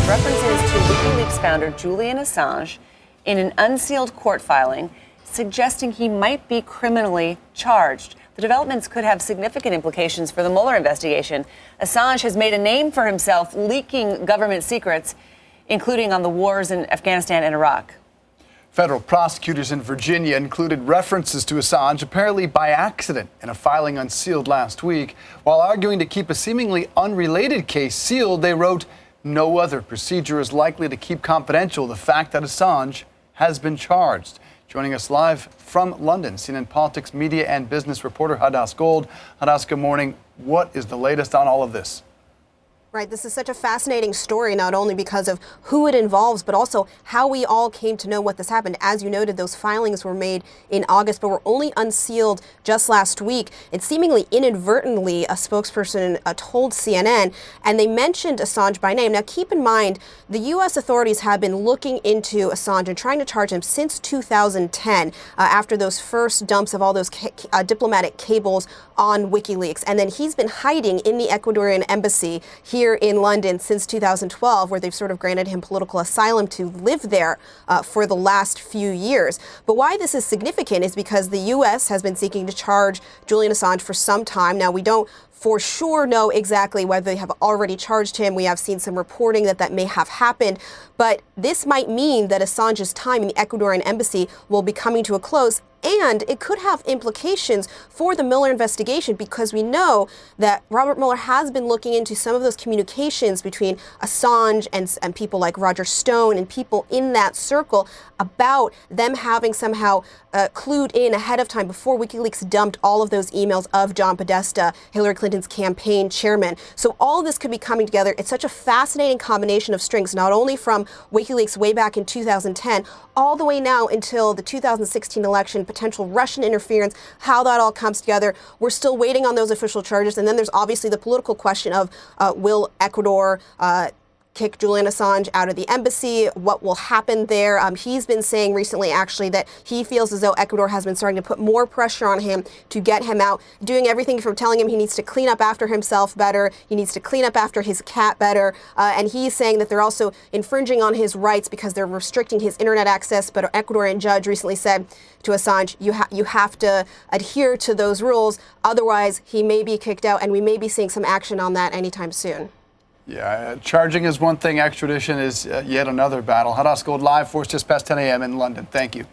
references to WikiLeaks founder Julian Assange in an unsealed court filing, suggesting he might be criminally charged. The developments could have significant implications for the Mueller investigation. Assange has made a name for himself leaking government secrets, including on the wars in Afghanistan and Iraq. Federal prosecutors in Virginia included references to Assange apparently by accident in a filing unsealed last week. While arguing to keep a seemingly unrelated case sealed, they wrote, "No other procedure is likely to keep confidential the fact that Assange has been charged." Joining us live from London, CNN politics, media, and business reporter Hadas Gold. Hadas, good morning. What is the latest on all of this? Right, this is such a fascinating story, not only because of who it involves, but also how we all came to know what this happened. As you noted, those filings were made in August, but were only unsealed just last week. And seemingly inadvertently, a spokesperson told CNN, and they mentioned Assange by name. Now, keep in mind, the U.S. authorities have been looking into Assange and trying to charge him since 2010, after those first dumps of all those diplomatic cables on WikiLeaks. And then he's been hiding in the Ecuadorian embassy here in London since 2012, where they've sort of granted him political asylum to live there for the last few years. But why this is significant is because the U.S. has been seeking to charge Julian Assange for some time. Now, we don't for sure know exactly whether they have already charged him. We have seen some reporting that that may have happened. But this might mean that Assange's time in the Ecuadorian embassy will be coming to a close. And it could have implications for the Mueller investigation, because we know that Robert Mueller has been looking into some of those communications between Assange and people like Roger Stone and people in that circle about them having somehow clued in ahead of time before WikiLeaks dumped all of those emails of John Podesta, Hillary Clinton's campaign chairman. So all of this could be coming together. It's such a fascinating combination of strings, not only from WikiLeaks way back in 2010, all the way now until the 2016 election, potential Russian interference, how that all comes together. We're still waiting on those official charges. And then there's obviously the political question of will Ecuador kick Julian Assange out of the embassy? What will happen there? He's been saying recently, actually, that he feels as though Ecuador has been starting to put more pressure on him to get him out, doing everything from telling him he needs to clean up after himself better, he needs to clean up after his cat better, and he's saying that they're also infringing on his rights because they're restricting his internet access. But an Ecuadorian judge recently said to Assange, you have to adhere to those rules, otherwise he may be kicked out, and we may be seeing some action on that anytime soon. Yeah, charging is one thing, extradition is yet another battle. Hadas Gold live for us just past 10 a.m. in London. Thank you.